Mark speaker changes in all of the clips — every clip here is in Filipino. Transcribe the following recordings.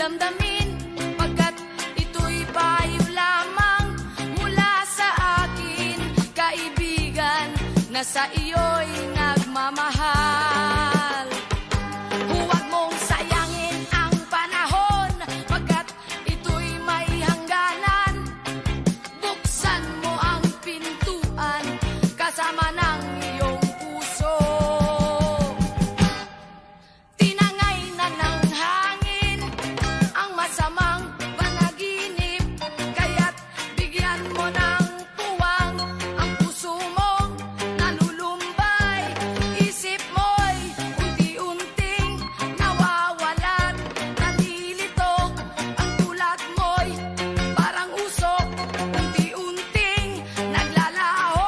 Speaker 1: damdamin, pagkat ito'y payo lamang mula sa akin, kaibigan na sa iyo'y nagmamahal. Huwag mong sayangin ang panahon, pagkat ito'y may hangganan. Buksan mo ang pintuan kasama ng iyong puso. Tinangay na ng hangin ang masamang panaginip, kaya't bigyan mo ng puwang ang puso mong nalulumbay. Isip mo'y unti-unting nawawalan, nalilito ang tulad mo'y parang usok, unti-unting naglalaho.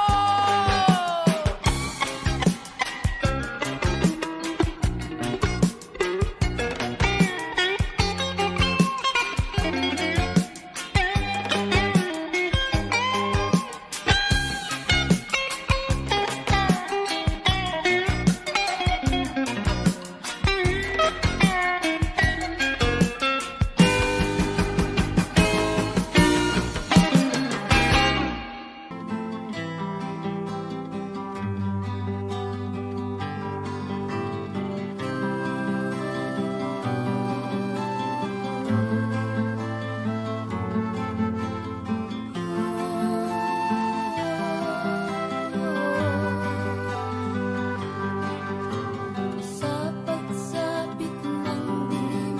Speaker 1: Sa pagsapit ng dilim,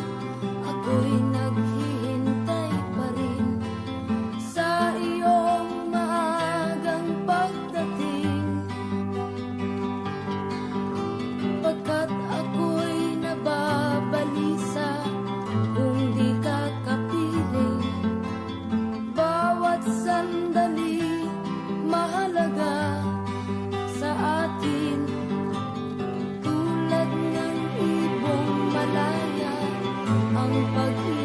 Speaker 1: ako'y naghihintay pa rin sa iyong maagang pagdating, pagkat ako'y nababalisa kung di ka kapiling. Bawat sandali mahalaga sa atin, tulad ng ibong malaya ang pag-ibig.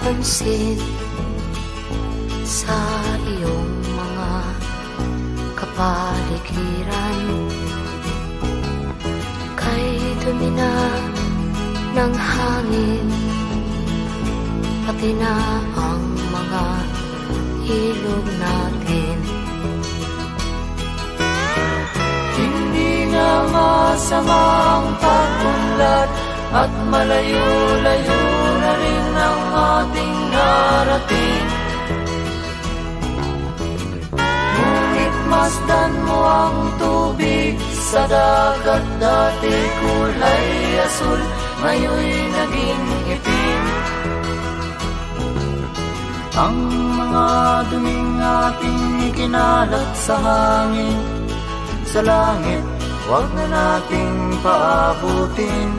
Speaker 2: napapansin sa iyong mga kapaligiran. Kay dumi na ng hangin, pati na ang mga ilog natin.
Speaker 3: Hindi na masama ang pag-unlad at malayo-layo na rin ang ating narating. Ngunit masdan mo ang tubig sa dagat, dati kulay asul, ngayon'y naging itim. Ang mga duming ating ikinalat sa hangin, sa langit, huwag na nating paabutin.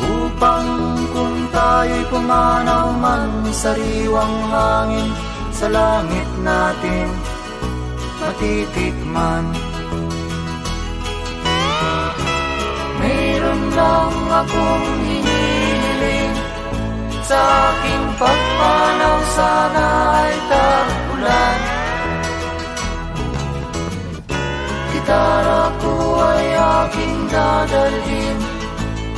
Speaker 3: Upang kung tayo'y pumanaw man sa sariwang hangin, sa langit natin matitikman. Mayroon lang akong hinihiling, sa aking pagpanaw sana ay tag-ulan. Gitara ko ay aking dadalhin,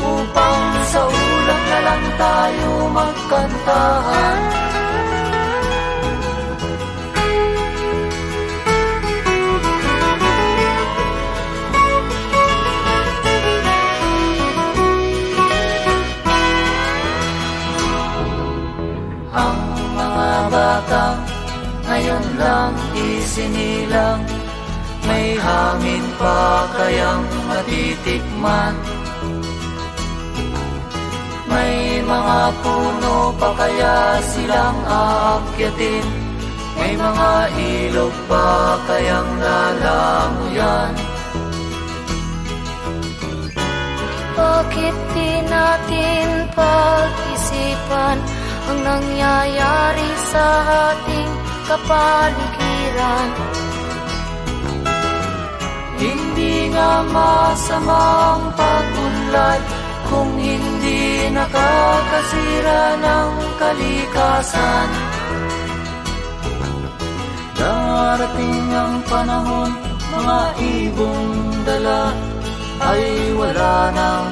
Speaker 3: upang sa ulap na lang tayo magkantahan. Ang mga batang ngayon lang isinilang, may hangin pa kayang matitikman. May mga puno pa kaya silang aakyatin, may mga ilog pa kayang lalanguyan.
Speaker 2: Bakit di natin pag-isipan ang nangyayari sa ating kapaligiran?
Speaker 3: Hindi nga masama ang pag-unlad kung hindi nakakasira ng kalikasan. Darating ang panahon, mga ibong dala ay wala nang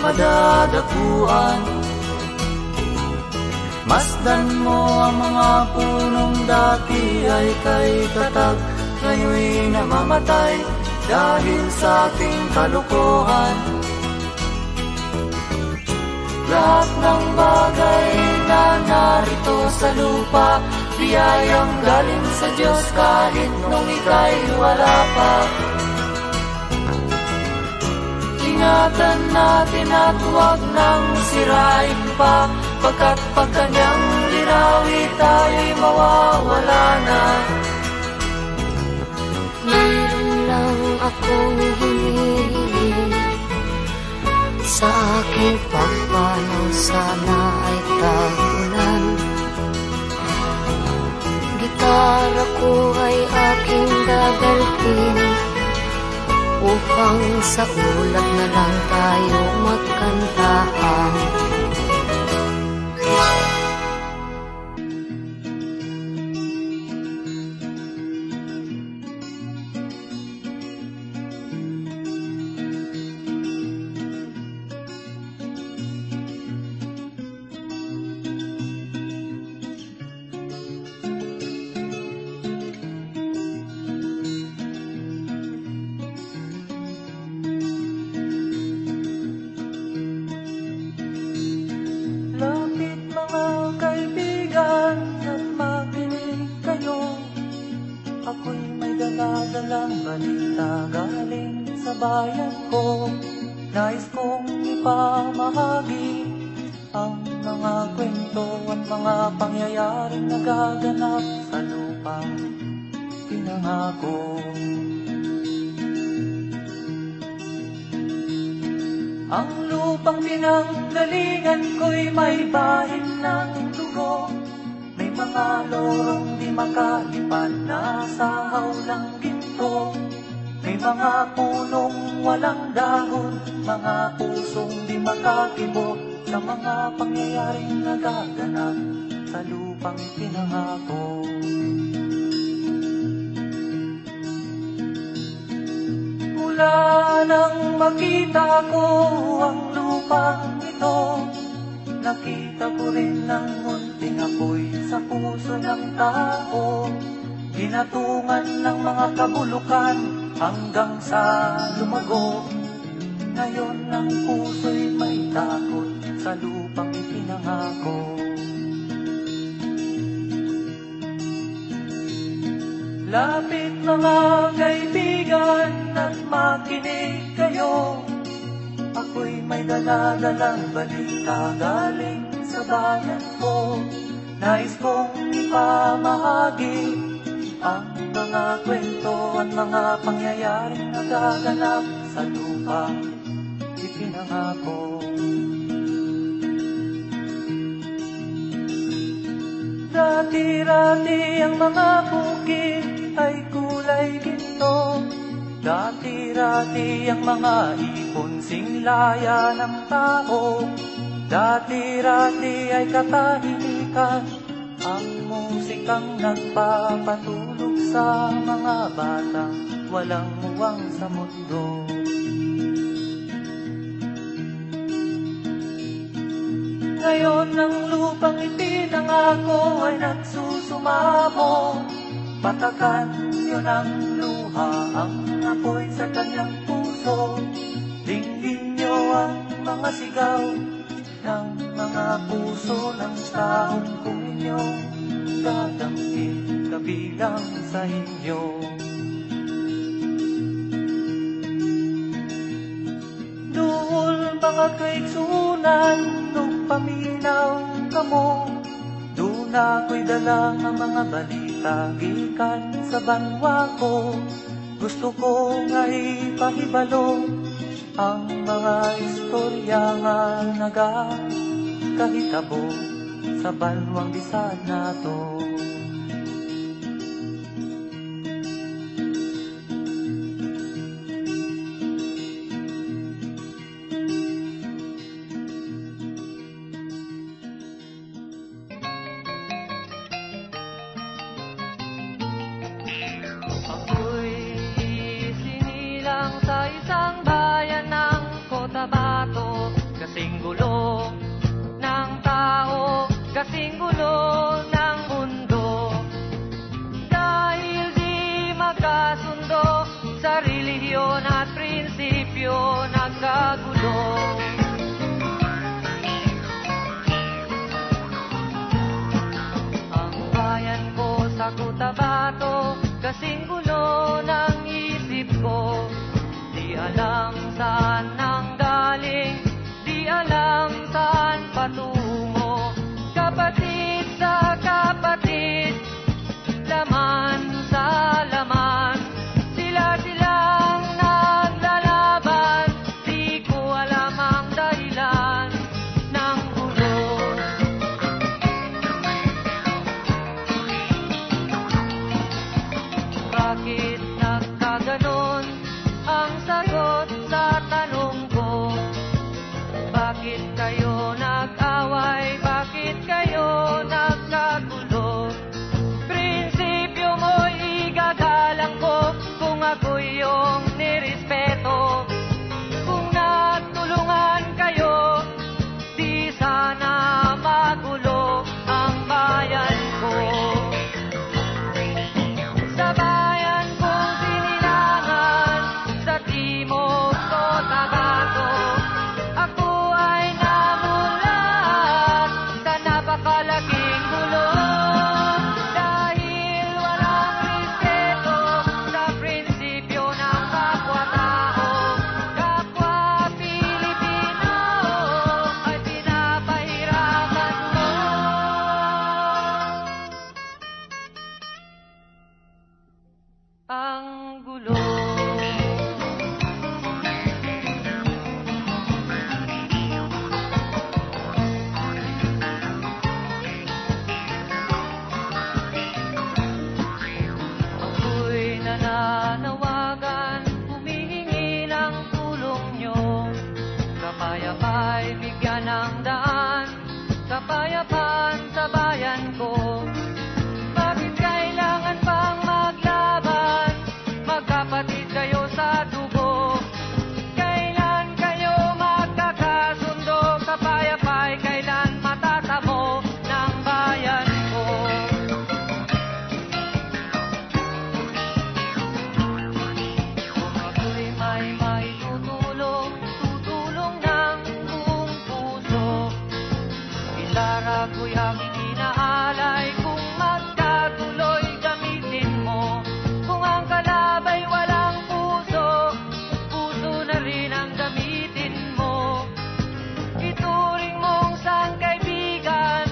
Speaker 3: madadapuan. Masdan mo ang mga punong dati ay kay tatag, ngayon'y namamatay dahil sa ating kalukuhan. Lahat ng bagay na narito sa lupa, biyayang galing sa Diyos kahit nung ika'y wala pa. Ingatan natin at huwag nang sirain pa, pagkat pag kanyang dinawi tayo'y mawawala na.
Speaker 2: Mayroon lang akong hinihiling, sa aking pagpanaw sana ay tag-ulan. Gitara ko ay aking dadalhin, upang sa ulap na lang tayo magkantahan.
Speaker 3: Lapit mga kaibigan at makinig kayo, ako'y may dala-dalang balita galing sa bayan ko. Nais kong ipamahagi ang mga kwento at mga pangyayaring nagaganap sa lupang pinangako. Ang lupang pinanggalingan ko'y may bahid ng dugo, may mga lorong di makalipad na sa hawlang ginto, may mga punong walang dahon, mga pusong di makakibo sa mga pangyayaring nagaganap sa lupang pinangako. Mula nang makita ko ang lupang ito, nakita ko rin ang munting apoy sa puso ng tao. Ginatungan ng mga kabulukan hanggang sa lumago. Ngayon ang puso'y may takot sa lupang ipinangako. Lapit mga kaibigan at makinig kayo. Ako'y may dala-dalang balita galing sa bayan ko. Nais kong ipamahagi ang mga kwento at mga pangyayaring nagaganap sa lupang ipinangako. Dati-rati ang mga bukid ay kulay ginto. Dati-rati ang mga ipon singlaya ng tao. Dati-rati ay katahimikan ang musikang nagpapatulog sa mga batang walang muwang sa mundo. Ngayon ang lupang ipinangako ay nagsusumamo. Patakan yun ang luha, ang apoy sa kanyang puso. Dinggin nyo ang mga sigaw ng mga puso ng taong kung inyong dadamhin kabilang sa inyo. Duol mga kaigsunan, nung paminaw kamo, doon ako'y dala ang mga balita gikan sa banwa ko. Gusto ko nga ipahibalo ang mga istorya nga nagakahitabo sa banwang bisan nato.
Speaker 4: Ako'y sinilang sa isang bayan ng Cotabato. Kasing gulo ng tao, kasing gulo ng mundo. Dahil di magkasundo sa relihiyon at prinsipyo, nagkagulo. Ang bayan ko sa Cotabato, kasing gulo ng isip ko. Di alam saan nang galing, di alam saan patungo. Kapatid sa kapatid, laman sa laman, sila-silang naglalaban. Di ko alam ang dahilan ng gulo. Bakit nagkaganon ang sagot sa tanong ko? Bakit kayo nag-away? Bakit kayo nagkagulo? Prinsipyo mo'y igagalang ko kung ako'y iyong nirespeto. Kung natulungan kayo, di sana magulo ang bayan ko. Sa bayan kong sinilangan sa Timog Cotabato, ako ay ay bigyan ng daan, kapayapaan sa bayan ko. Bakit kailangan pang maglaban? Magkapatid kayo sa dugo. Kailan kayo magkakasundo? Kapayapay, kailan matatamo ng bayan ko? Kung ako'y may maitutulong, tutulong ng buong puso. Gitara ko'y aking inaalay, kung magkatuloy gamitin mo. Kung ang kalabay walang puso, puso na rin ang gamitin mo. Ituring mong sangkaibigan,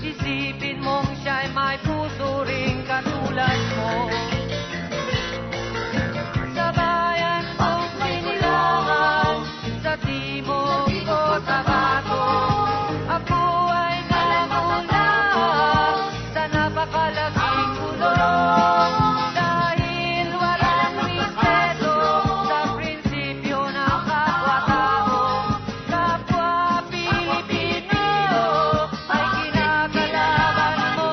Speaker 4: isipin mong siya'y may puso ring katulad mo. Sa bayan kong sinilangan, sa timog o Tabato, ako ay namuna sa napakalaking gulong. Dahil walang respeto sa prinsipyo ng kapwa-tao, kapwa Pilipino ay kinakalaban mo.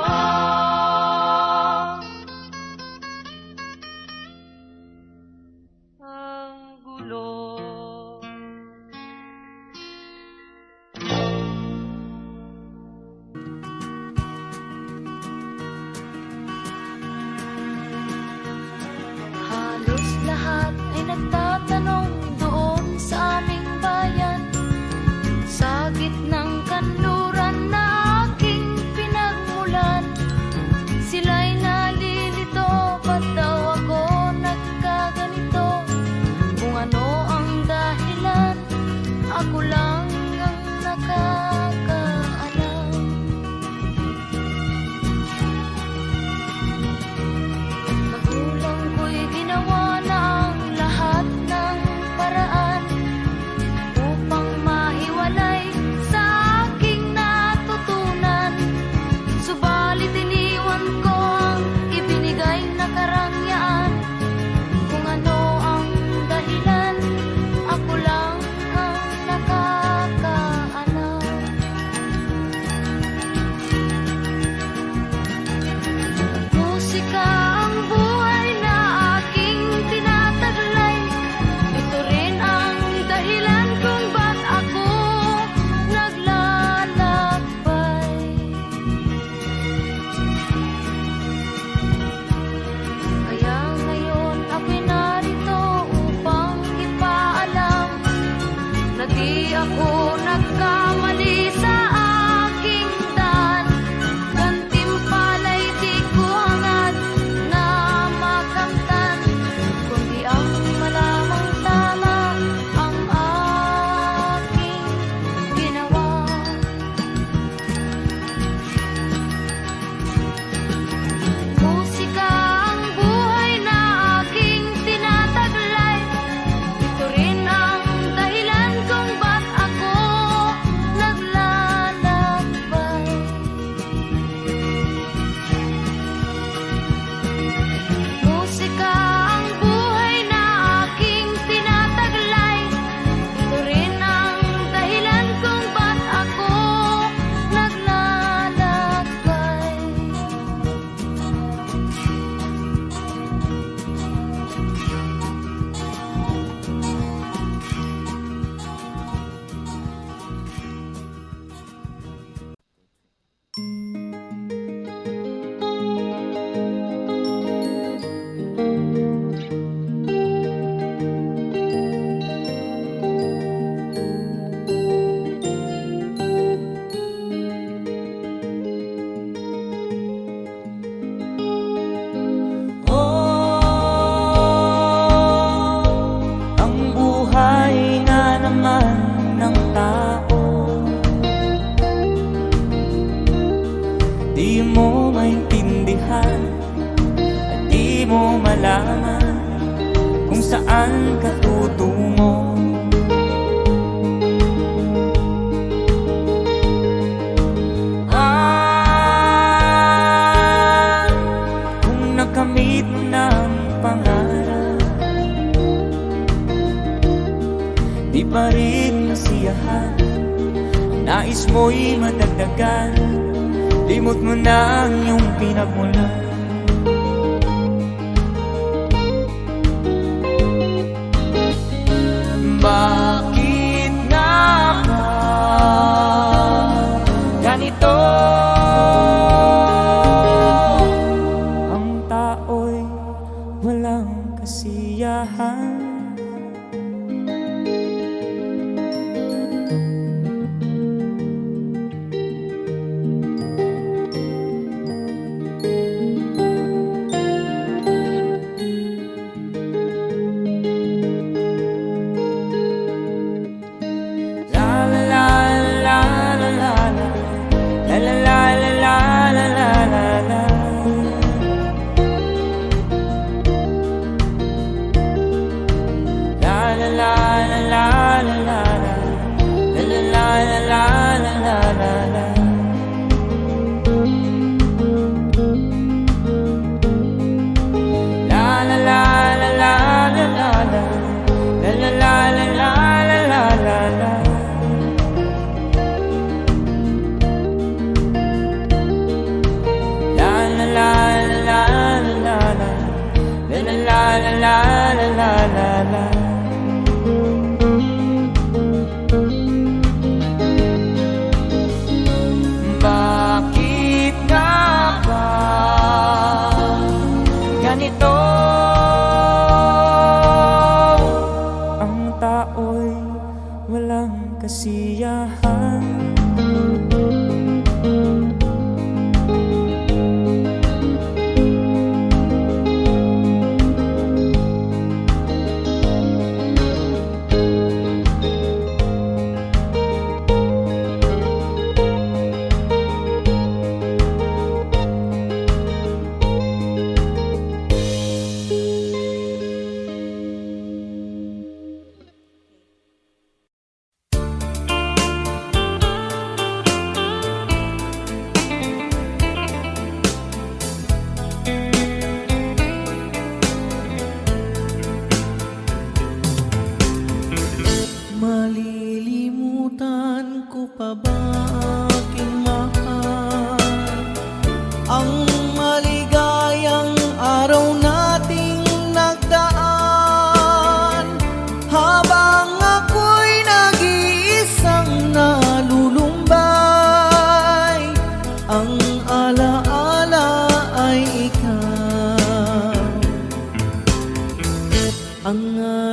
Speaker 4: Ang gulo.
Speaker 1: Halos lahat ay nagtatanong doon sa aming bayan, sa gitnang kanluran na aking pinagmulan. Sila'y nalilito, ba't daw ako nagkaganito? Kung ano ang dahilan, ako lang ang nakakaalam. Magulang ko'y ginawa na ang lahat ng paraan upang mahiwalay sa aking natutunan. Subalit iniwan ko ang ibinigay na karangyaan. Kung ano ang dahilan, ako lang ang nakakaalam. Musika ang buhay na aking tinataglay. Ito rin ang dahilan kung ba't ako naglalakbay. Kaya ngayon ako'y narito upang ipaalam na di ako nagkamali sa aking daan. Gantimpala'y di ko hangad na makamtan, kundi ang malamang tama ang aking ginawa. Musika ang buhay na aking tinataglay. Ito rin ang dahilan kung ba't ako naglalakbay. Musika ang buhay na aking tinataglay. Ito rin ang dahilan kung ba't ako naglalakbay.
Speaker 3: Ang buhay nga naman ng tao, di mo maintindihan at di mo malaman kung saan ka tutungo. Kung nakamit mo ng pangarap, di pa rin masiyahan. Nais mo'y madagdagan, limot mo na ang iyong pinagmulan. Bakit nga ba ganito? Ang tao'y walang kasiyahan. Bakit nga ba ganito? Ang tao'y walang kasiyahan.
Speaker 5: Malilimutan ko pa ba aking mahal ang maligayang araw nating nagdaan, habang ako'y nag-iisang nalulumbay. Ang alaala ay ikaw, ang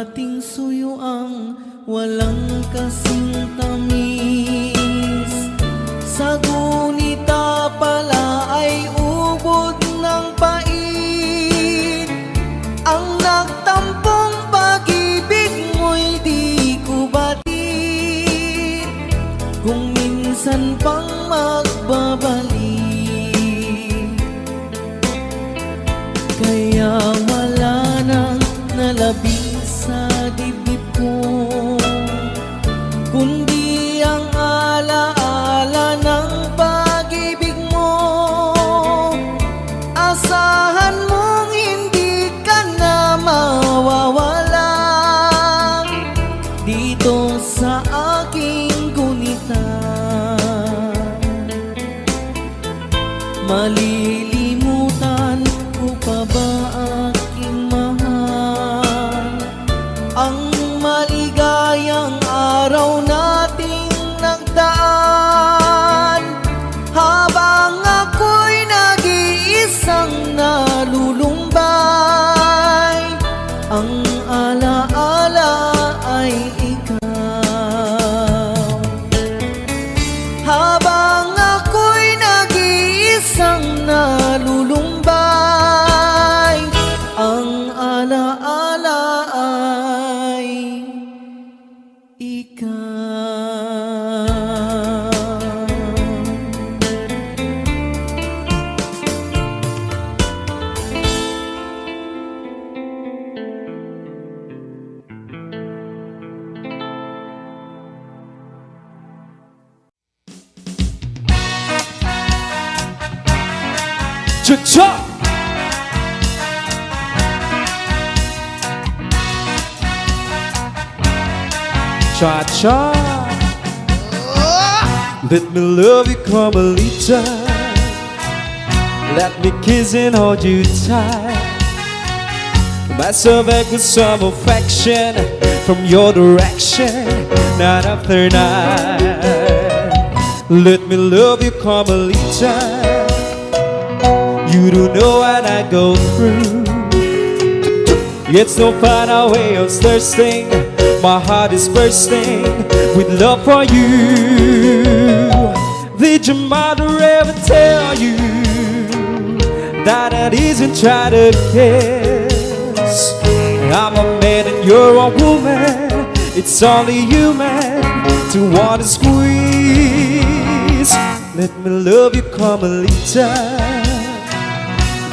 Speaker 5: ating suyuang walang kasing tamis. Sa gunita pala ay ubod ng pait. Ang nagtampong pag-ibig mo'y di ko batid, kung minsan pang magbabalik. Kaya wala nang nalabing sa dibdib ko, kundi ang alaala ng pag-ibig mo. Asahan mong hindi ka na mawawala dito sa aking gunita. Malilimutan ko pa ba aking mahal ang maligayang araw nating nagdaan, habang ako'y nag-iisang nalulumbay. Ang alaala ay ikaw, habang ako'y nag-iisang nalulumbay. Ang alaala ay
Speaker 3: Cha-cha!
Speaker 6: cha-cha. Let me love you, Carmelita. Let me kiss and hold you tight. Myself back with some affection from your direction, night after night. Let me love you, Carmelita. You don't know what I go through. It's no final way of thirsting. My heart is bursting with love for you. Did your mother ever tell you that it isn't try to kiss? I'm a man and you're a woman. It's only human to want to squeeze. Let me love you, Carmelita.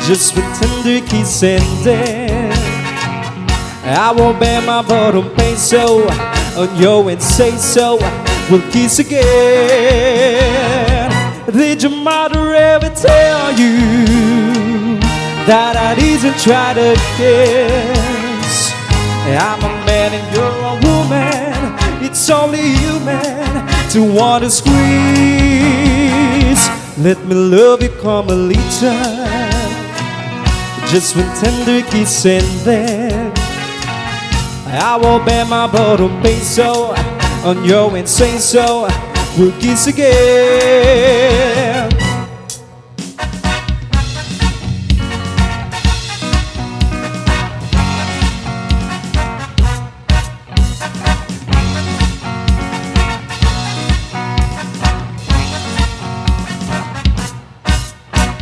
Speaker 6: Just with tender kiss and then I won't bear my bottom peso on you and say so. We'll kiss again. Did your mother ever tell you that I didn't try to kiss? I'm a man and you're a woman. It's only human to want to squeeze. Let me love you, Carmelita. Just one tender kiss and then I won't bear my bottom peso on your and say so. We'll kiss again.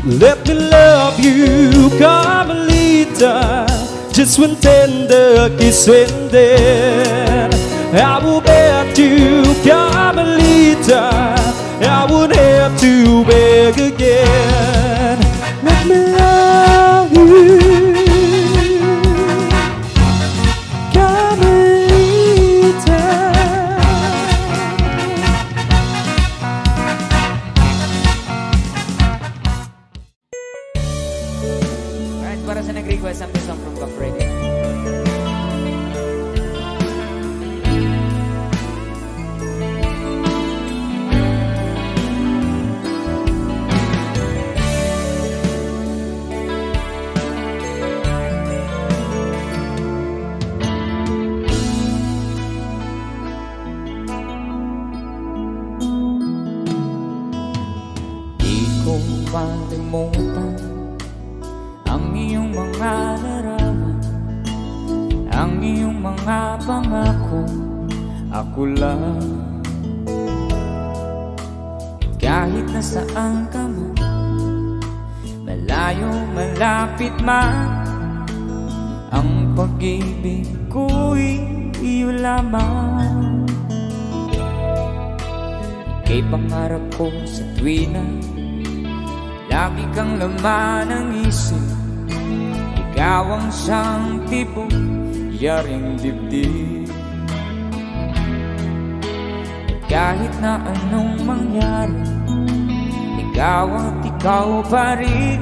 Speaker 6: Let me love you, Carmelita. Just one tender kiss and then I will bet you, Carmelita, I won't have to beg again. Let me love you, Carmelita.
Speaker 7: Alright, para sa nag-request ang song from Kafrega.
Speaker 8: Di ko malimutan ang iyong mga larawan, ang iyong mga pangako. Ako lang, kahit nasaan ka man, malayo, malapit man, ang pag-ibig ko'y iyo lamang. Ika'y pangarap ko sa tuwina, lagi kang laman ng isip. Ikaw ang siyang tipong yaring dibdib. At kahit na anong mangyari, ikaw at ikaw pa rin.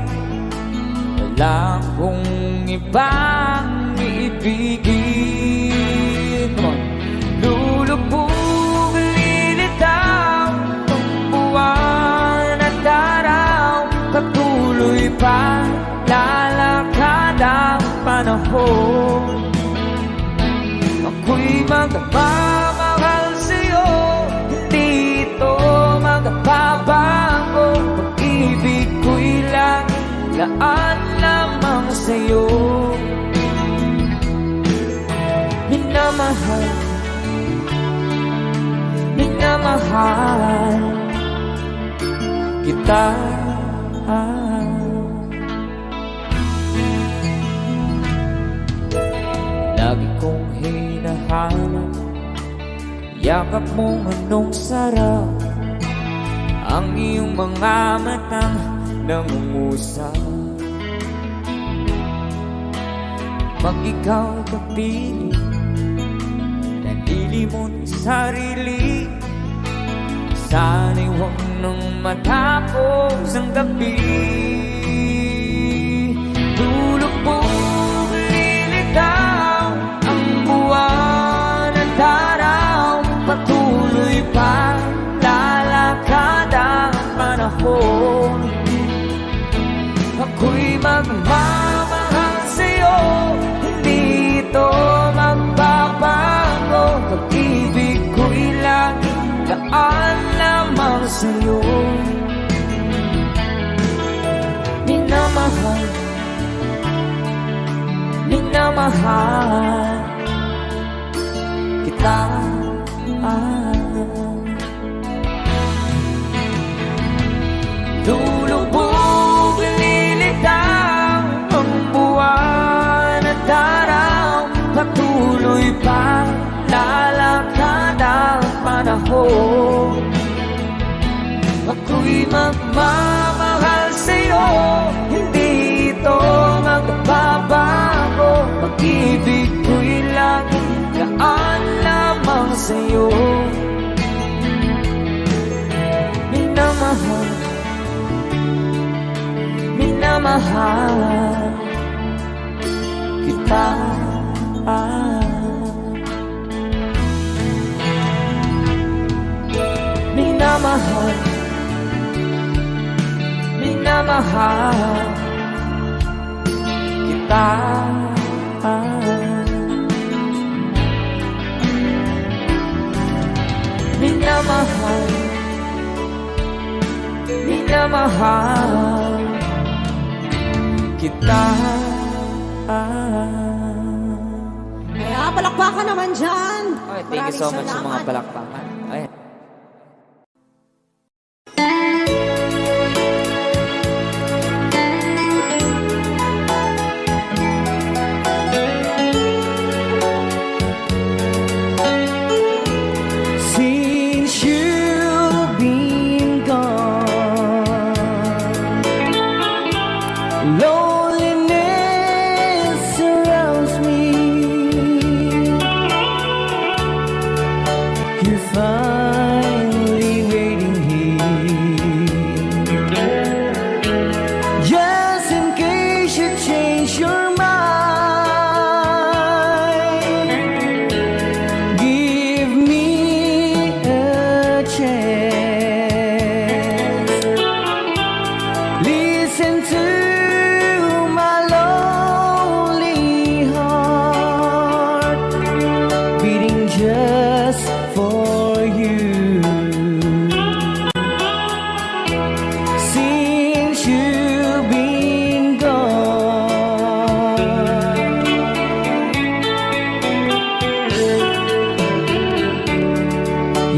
Speaker 8: Wala akong ibang iibigin. Come on. Lulubog, lilitaw ang buwan at araw, patuloy pa lalakad ang panahon. Ako'y magpapamahal sa'yo, hindi ito magpapabago. Pag-ibig ko'y laging laan lamang sa'yo. Minamahal, minamahal kita. Lagi kong hinahanap yakap mong anong sarap, ang iyong mga matang nangungusap. Pag ikaw kapili, nalilimot sarili, sana'y huwag nang matapos ang gabi. Lulubog, lilitaw ang buwan at araw, minamahal kita. Lulubog, lilitaw ang buwan at araw, patuloy pa lalakad ang panahon. Ako'y magmamahal sa'yo, hindi ito magbabago. Pag-ibig ko'y laging gaan lamang sa'yo. Minamahal, minamahal kita. Minamahal, minamahal kita. Minamahal, minamahal kita.
Speaker 9: Kaya palakpakan naman dyan.
Speaker 7: Okay, thank you so much sa mga palakpakan. Ay.
Speaker 5: Since you've been gone, loneliness surrounds me. You're finally waiting here, just in case you change your mind. Give me a chance. Listen to my lonely heart beating just for you. Since you've been gone,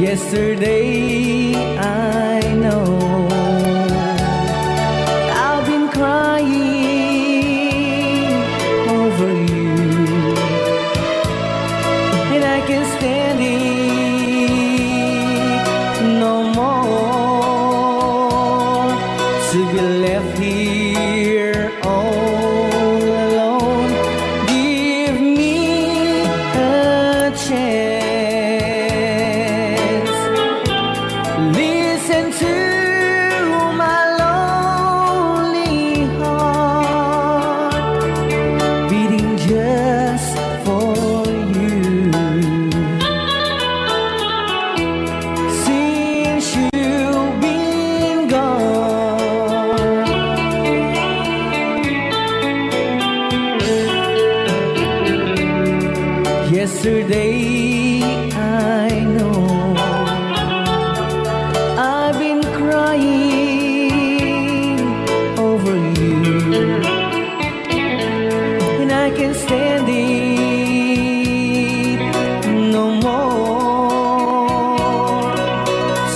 Speaker 5: yesterday I know I've been crying over you, and I can't stand it no more to be left here all alone. Give me a chance. Listen to my lonely heart beating just for you. Since you've been gone, yesterday I know I've been crying over you, and I can't stand it no more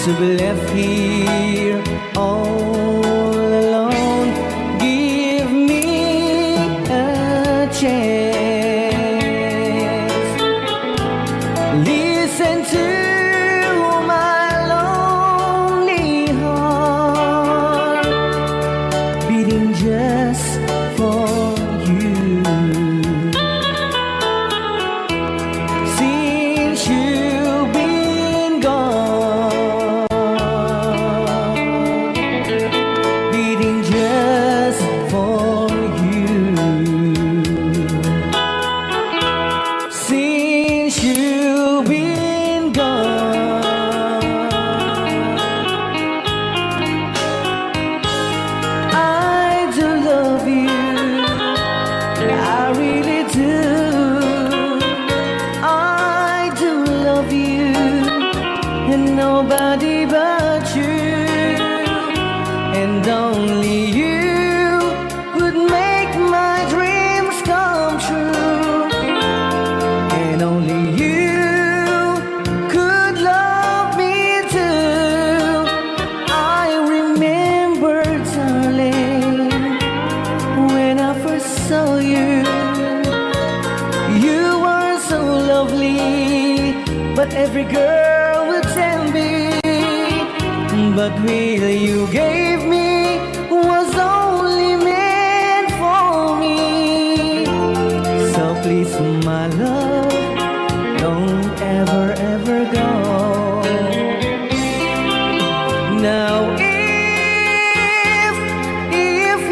Speaker 5: to be left here all alone. Give me a chance. Listen to my lonely heart beating just for you. Since you've been gone, beating just for you. Since you've been gone, I do love you, I really do. I do love you, and nobody but you, and only you would make my dreams come true. but every girl will tell me. But really you gave me was only meant for me. So please, my love, don't ever, ever go. Now if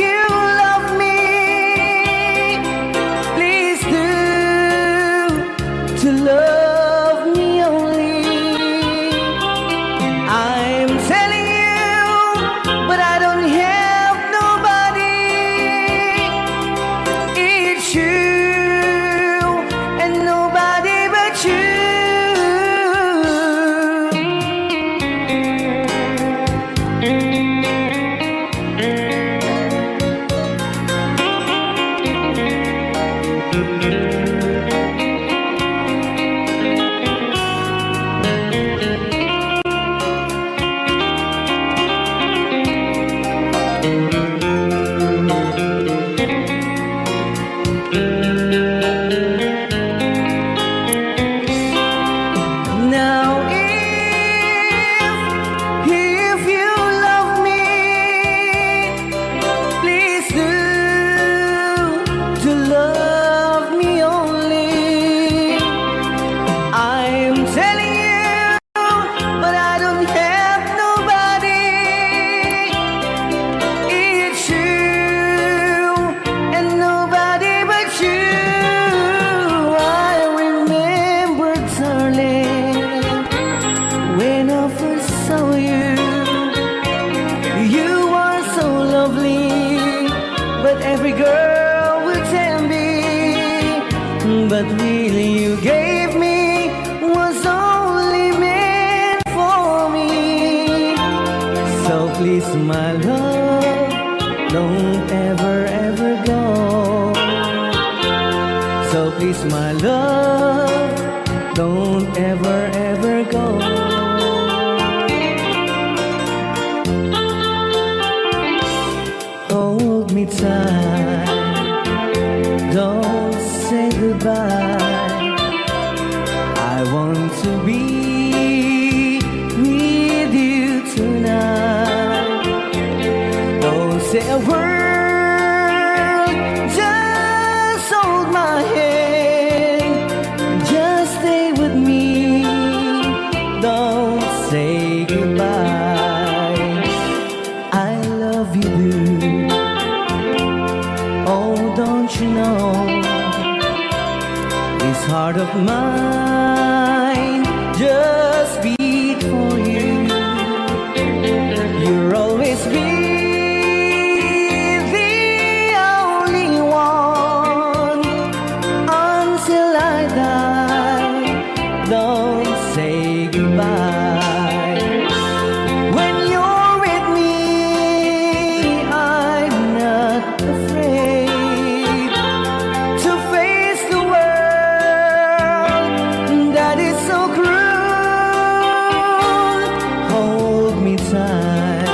Speaker 5: you love me, please do to love me only. I'm telling you, but I don't have nobody. It's you and nobody but you. Now if you love me, please do to love me only. I'm telling you, but I don't have nobody. It's you and nobody but you. I remember, darling, when I first saw you, you are so lovely, but every girl will tell me. But really you gave me was only meant for me. So please, my love, don't ever, ever go. So please, my love, don't ever, ever go. Hold me tight, don't say goodbye. I want to be with you tonight. Don't say a word, just hold my hand. Just stay with me, don't say goodbye. I love you, dude. Oh, don't you know, this heart of mine just beat for you. You'll always be the only one until I die. Don't say goodbye. When you're with me, I'm not afraid to face the world that is so cruel. Hold me tight,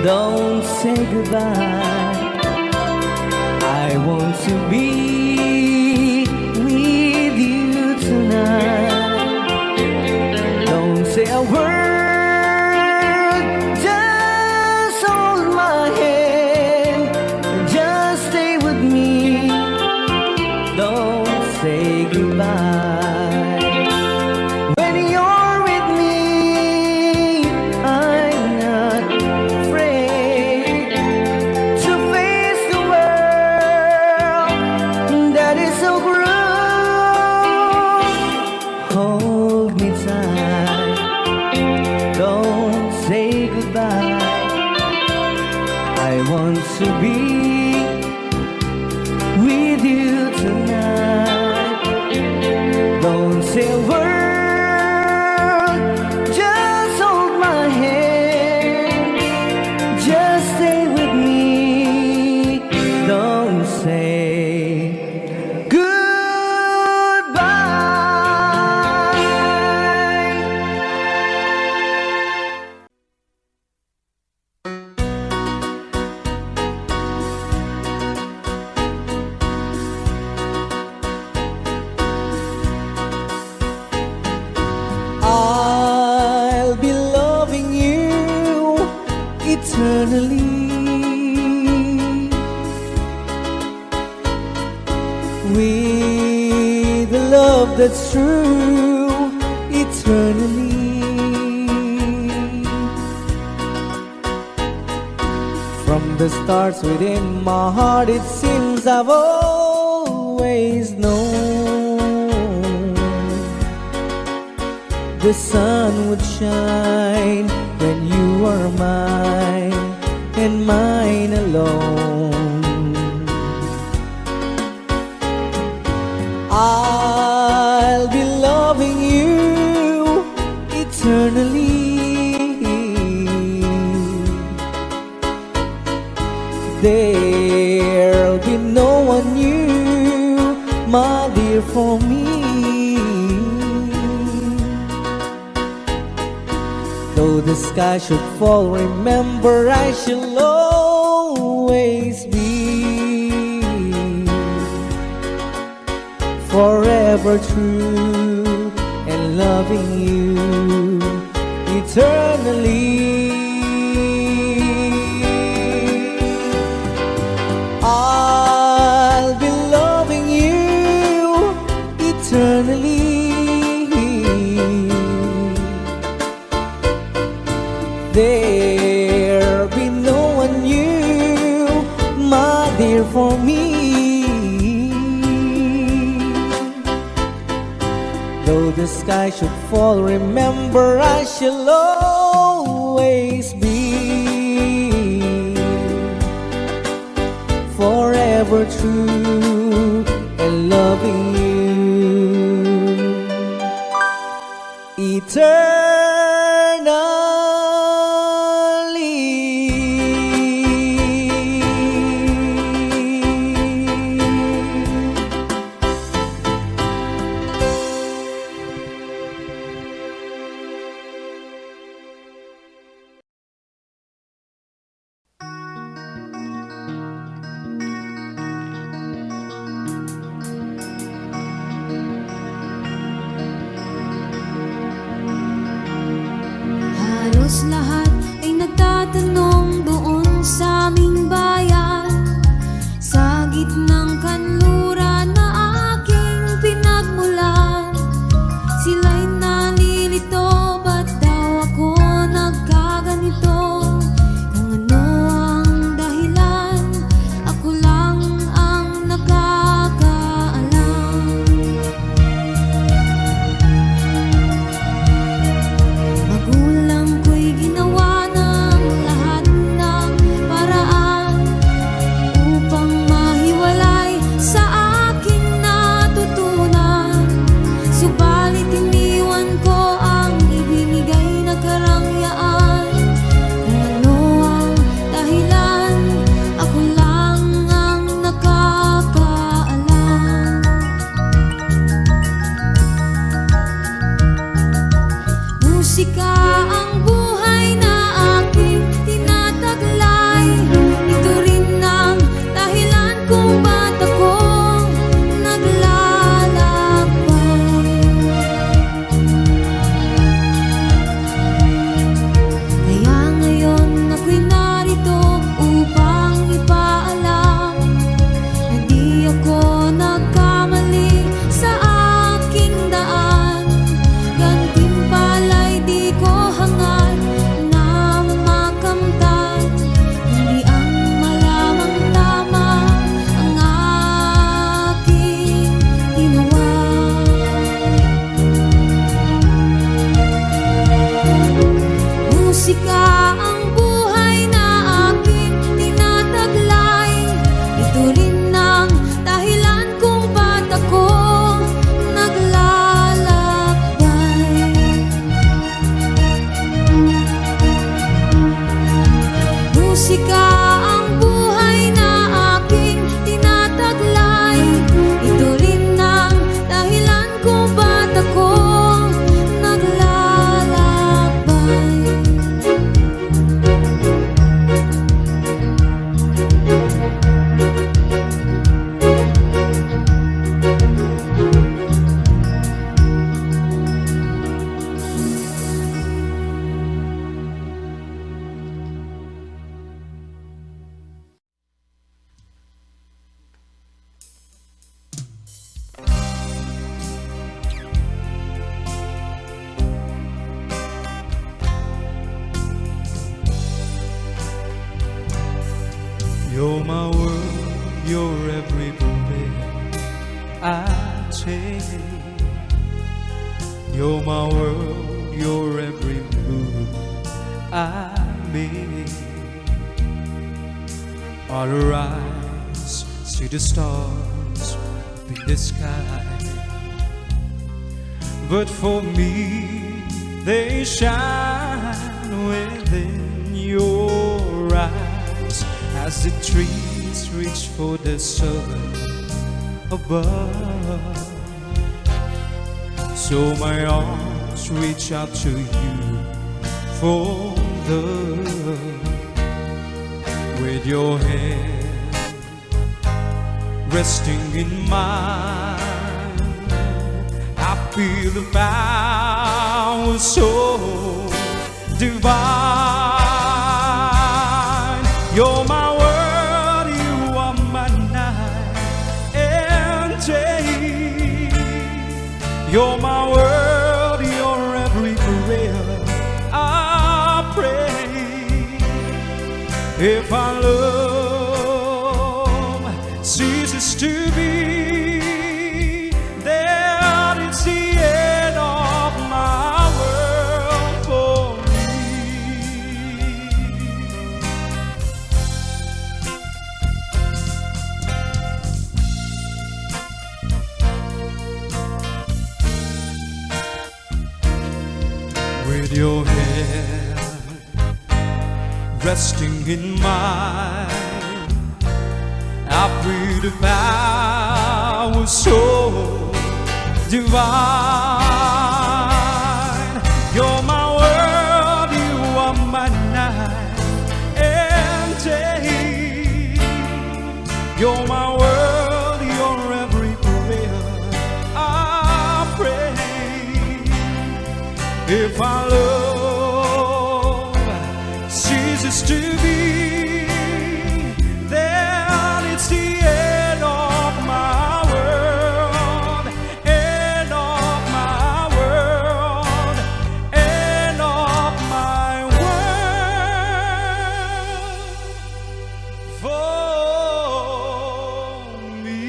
Speaker 5: don't say goodbye. I want to be with you tonight. Don't say a word, just hold my hand. Just stay with me, don't say goodbye. When you're with me, I'm not afraid to face the world that is so cruel. Hold me tight, don't say goodbye. I want to be with you tonight. Don't say a word, just hold my hand. Just stay with me, don't say goodbye. eternally. With a love that's true, eternally. From the stars within my heart, it seems I've always known the sun would shine when you are mine and mine alone. I'll be loving you eternally. There'll be no one new, my dear, for me. Though the sky should fall, remember I shall always be forever true and loving you eternally. I'll be loving you eternally. There'll be no one new, my dear, for me. Though the sky should fall, remember I shall always be forever true and loving you eternally.
Speaker 1: Halos lahat ay nagtatanong doon sa aming bayan, sa gitnang kanluran na aking pinagmulan. Sila'y nalilito, ba't daw ako nagkaganito? Kung ano ang dahilan, ako lang ang nakakaalam. Magulang ko'y ginawa
Speaker 6: You're my world, you're every move I make. I'll rise, see the stars in the sky, but for me they shine within your eyes, as the trees reach for the sun above. So my arms reach out to you for love. With your hand resting in mine, I feel the power so divine. You're my world, you are my night and day. You're my world, you're every prayer I pray. If our love ceases to be, then it's the end of my world for me. With your hand resting in mine, I feel the power so divine. You're my world, you are my night and day. You're my world, you're every prayer I pray. If our love ceases to be, then it's the end of my world, end of my world, end of my world for me.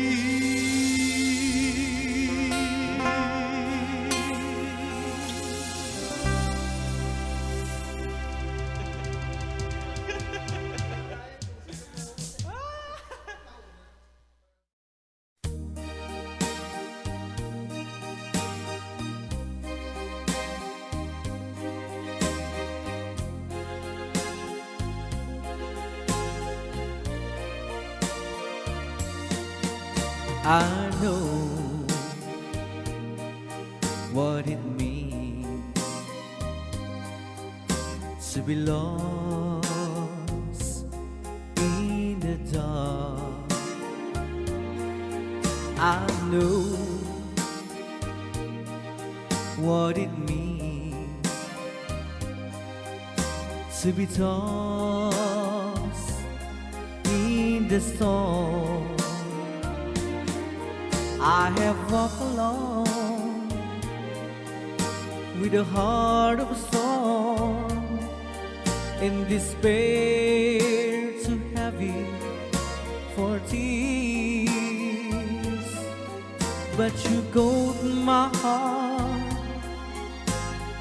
Speaker 5: I know what it means to be lost in the dark. I know what it means to be tossed in the storm. I have walked alone with a heart of stone, in despair too heavy for tears. But you caught my heart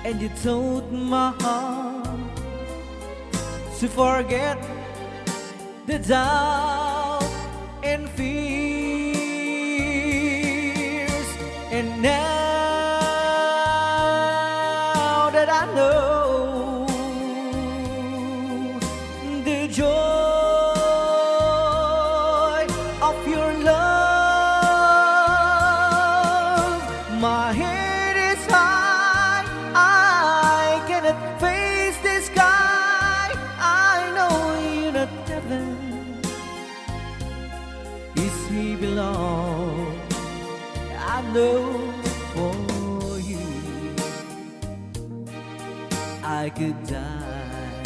Speaker 5: and you told my heart to forget the doubt and fear. And now that I know the joy of your love, my head is high, I cannot face the sky. I know you're not heaven, is he belong. I know for you I could die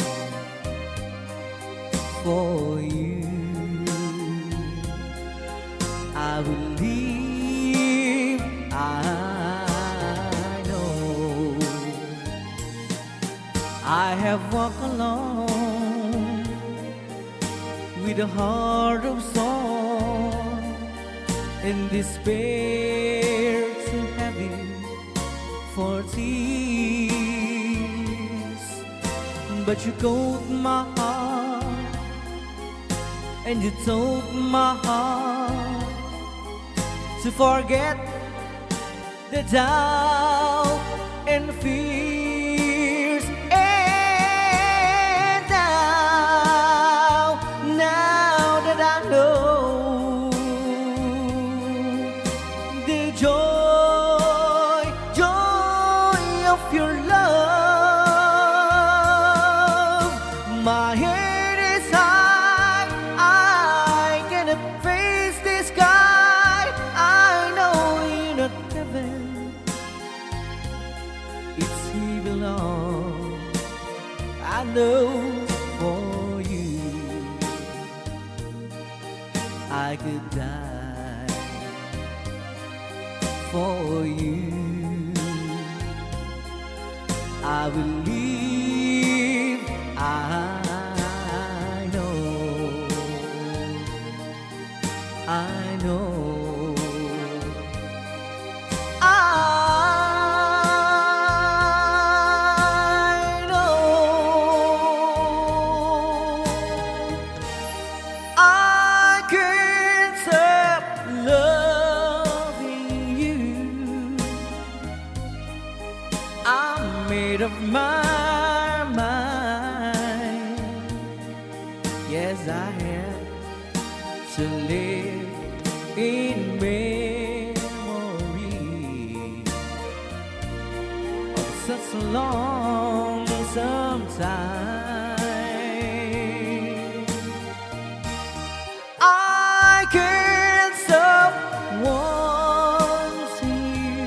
Speaker 5: for you. I will live, I know. I have walked alone with a heart of stone, in despair too heavy for more tears, but you caught my heart and you told my heart to forget the doubt and fears. And now that I know the joy of your love, my head is high, I cannot face the sky. I know you're not heaven, it's evil on. I know for you I could die for you. I will live, I know, I know, I know. I can't stop loving you. I'm made up my mind. Yes, I have to live in memory of such a long sometime. I can't stop wanting you.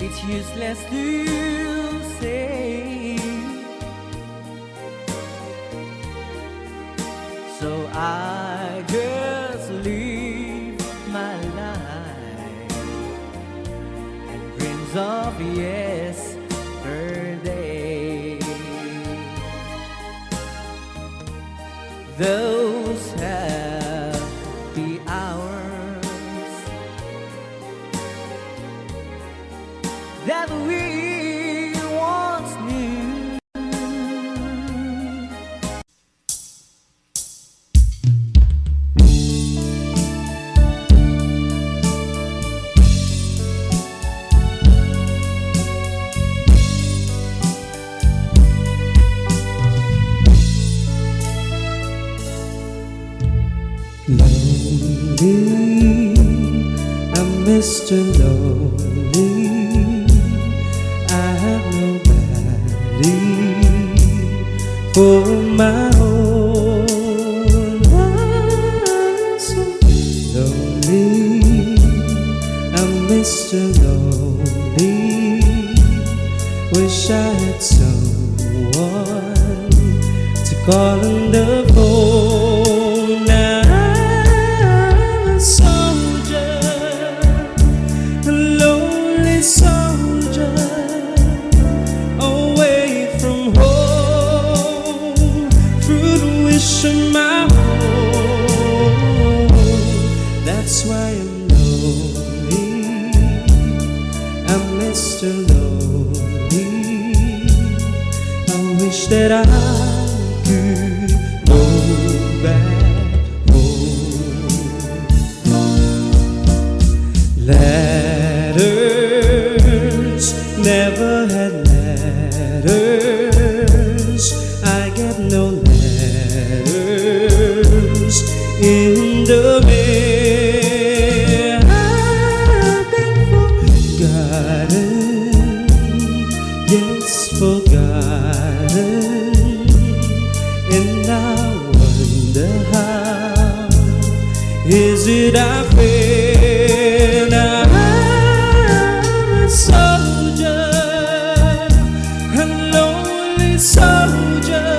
Speaker 5: It's useless to say, so I just live my life and dreams of yesterday. Those happy hours that we once knew.
Speaker 6: Lonely, I'm Mr. Lonely. I have nobody for my own. I'm so lonely, I'm Mr. Lonely. Wish I had someone to call on the phone. Now I'm a soldier, a lonely soldier, away from home, through the wish of my home. That's why I'm lonely, I'm Mr. Lonely. I wish that I could go back home. Letters, never had letters. I get no letters in the mail. I've been forgotten, yes, forgotten. And I wonder how is it I feel. I'm a soldier, a lonely soldier,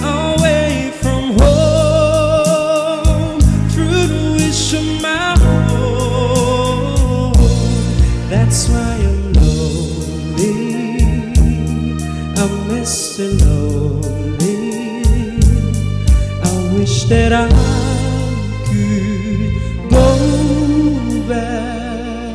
Speaker 6: away from home, through the wish of my home. That's why I'm lonely, I'm Mr. Lonely. I wish that I could go back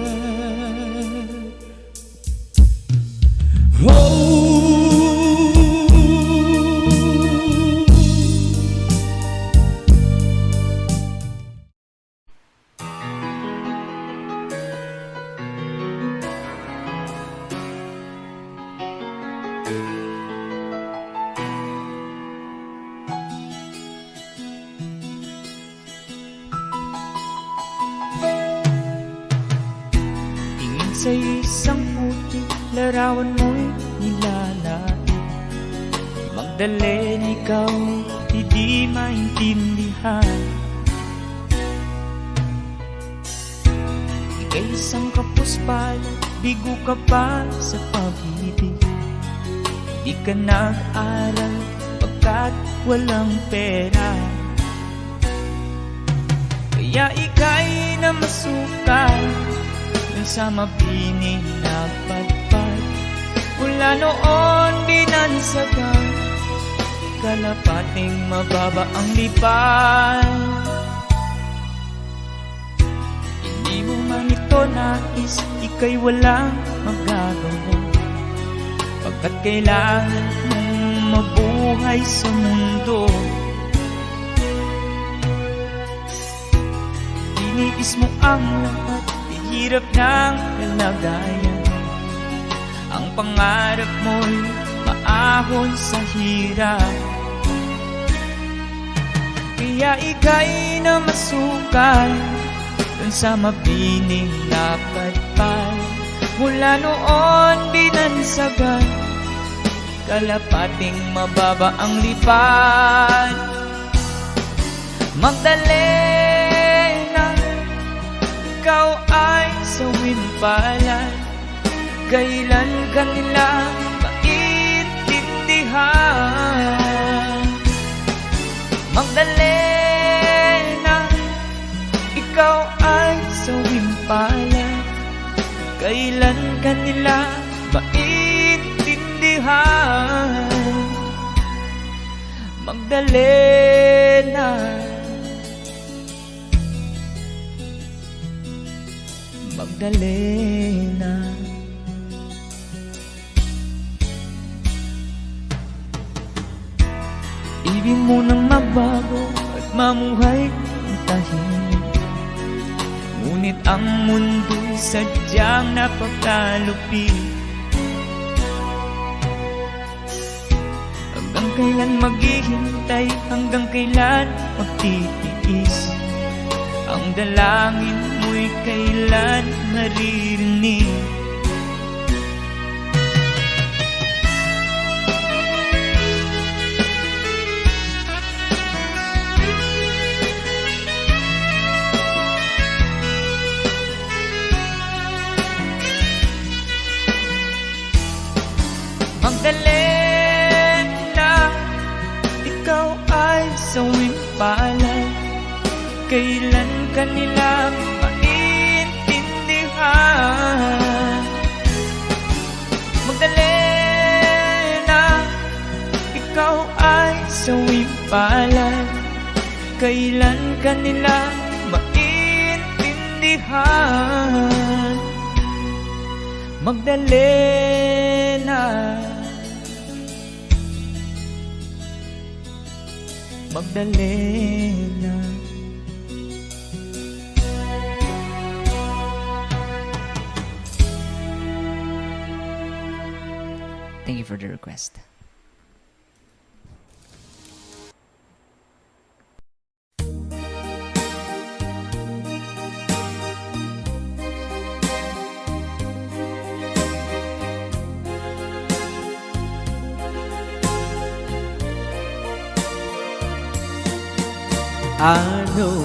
Speaker 8: Tingin sa isang puti, larawan mo'y nilalait. Magdalena ikaw, hindi maintindihan. Ika'y isang kapuspalad, bigo ka pa sa pag-ibig. Di ka nag-aral pagkat walang pera. Kaya ika'y namasukal dun sa mabining na padpad. Mula noon binansagan, kalapating mababa ang lipad. Hindi mo man ito nais, ika'y walang magagawa, pagkat kailangan mong mabuhay sa mundo. Iniis mo ang lahat, hirap ng kalagayan. Ang pangarap mo'y maahon sa hirap. Kaya ika'y namasukal dun sa mabining na padpad. Mula noon binansagan, kalapating mababa ang lipad. Magdalena, ikaw ay sawimpalan. Kailan ka nila maintindihan? Magdalena, ikaw ay sawimpalan. Kailan ka nila maintindihan? Magdalena, Magdalena. Ibig mo nang magbago at mamuhay ng tahimik. Ngunit ang mundo'y sadyang napakalupit. Hanggang kailan maghihintay, hanggang kailan magtitiis? Ang dalangin mo'y kailan maririnig? Magdalena, ikaw ay sawimpalan. Kailan ka nila maintindihan? Magdalena, ikaw ay sawimpalan. Kailan ka nila maintindihan? Magdalena, Magdalena.
Speaker 7: Thank you for the request.
Speaker 5: I know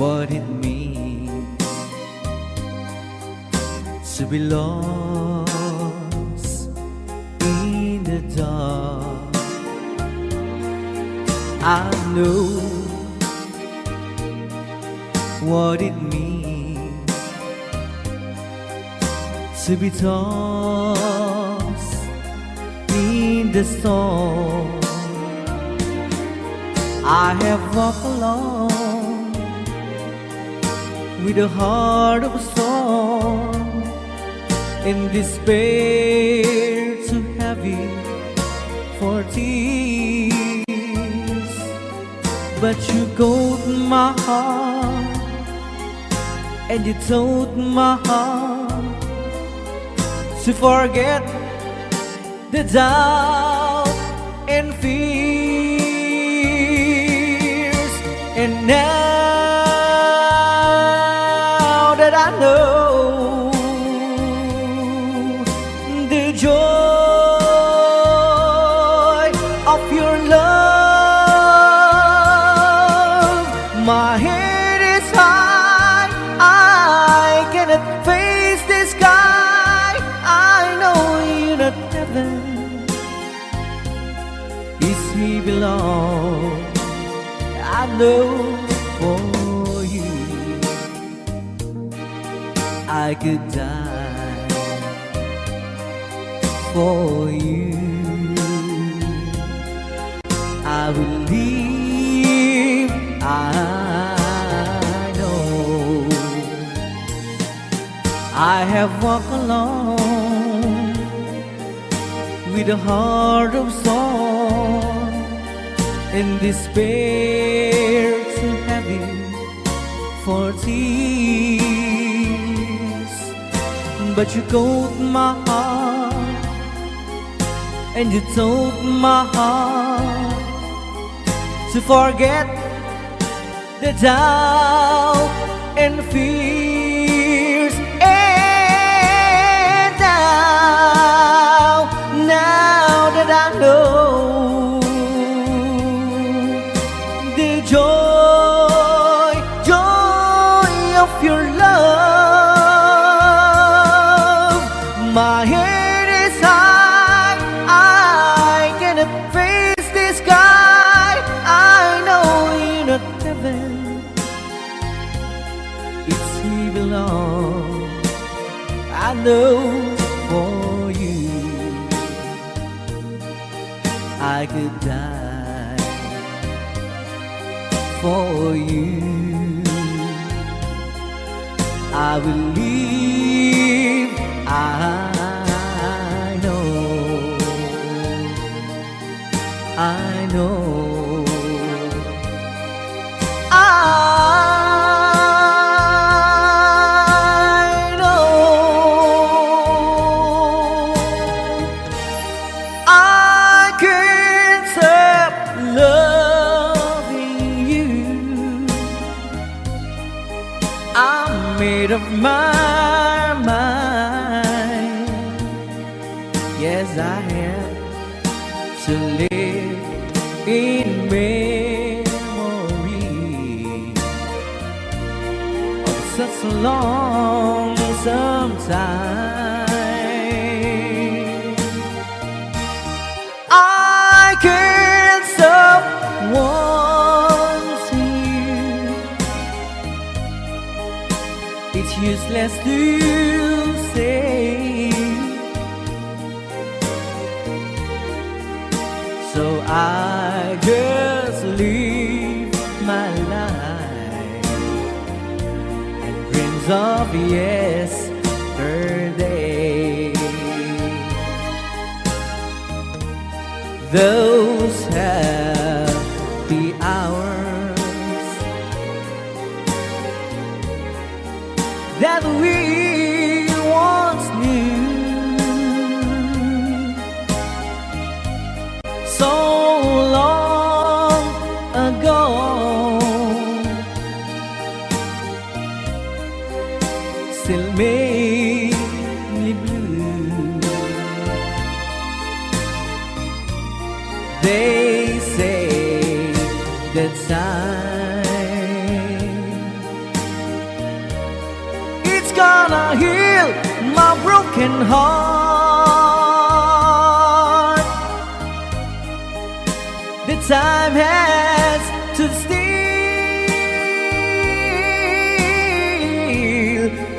Speaker 5: what it means to be lost in the dark. I know what it means to be tossed in the storm. I have walked alone with a heart of stone, in despair too heavy for tears, but you caught my heart and you told my heart to forget the doubt and fears. And now that I know the joy of your love, my head is high, I cannot face the sky. I know you're not heaven, is he belong. I know for you I could die for you. I will leave, I know. I have walked alone with a heart of song and despair too heavy for tears, but you caught my heart and you told my heart to forget the doubt and fears. And now that I know the joy of your love, my head is high, I cannot face the sky. I know you're not heaven, it's he belong. I know for you I could die for you. I will leave, I know, I know, I know. I can't stop loving you. I'm made up my mind. Yes, I have to live in memory of such a long time. I can't stop wanting you. It's useless to say, so I just live my life and dreams of yesterday. Those happy hours that we once knew, so long ago, still make me blue. They say that time it's gonna heal my broken heart. The time has to steal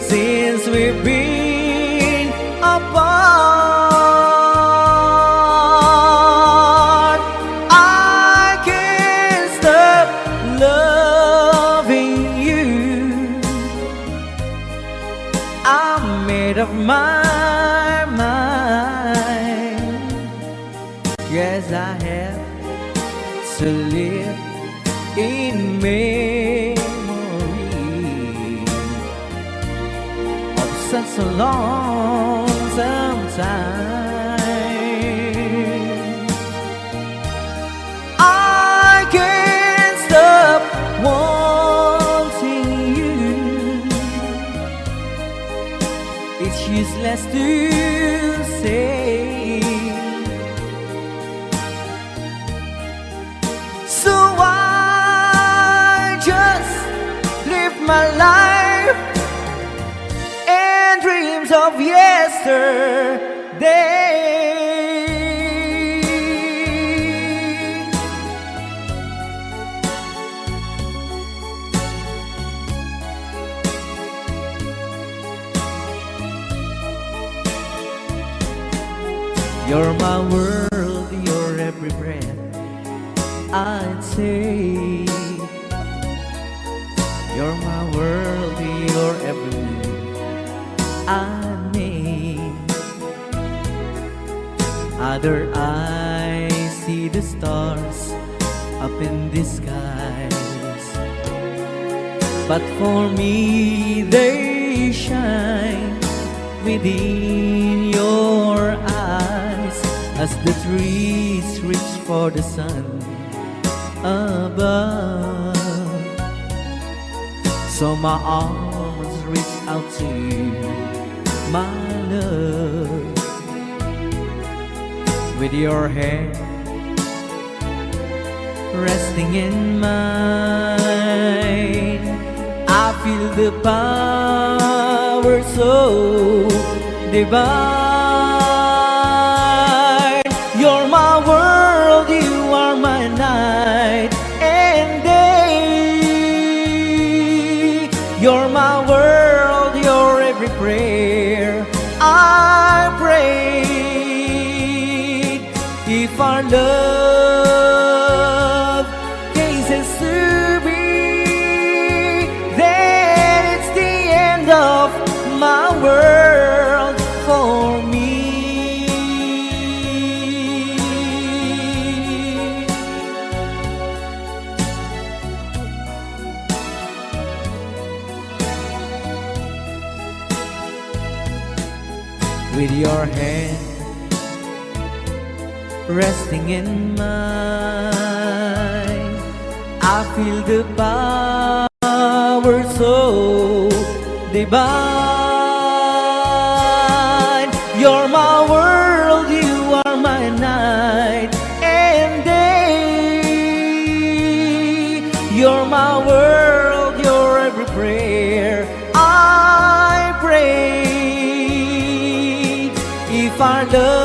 Speaker 5: since we've been apart. I can't stop loving you. I'm made of my Yes, I have to live in memory of such a long time. I can't stop wanting you. It's useless to say. So I just live my life and dreams of yesterday. You're my world, your every breath I'd say. You're my world, your every move I make. Other eyes see the stars up in the skies, but for me they shine within your eyes as the trees reach for the sun above. So my arms reach out to you, my love. With your hand resting in mine, I feel the power so divine. You're my world, you are my night and day. You're my world, your every prayer I pray. If our love cases to be, then it's the end of my world for me. With your hand resting in mine, I feel the power so divine. You're my world, you are my night and day. You're my world, your every prayer I pray. If our love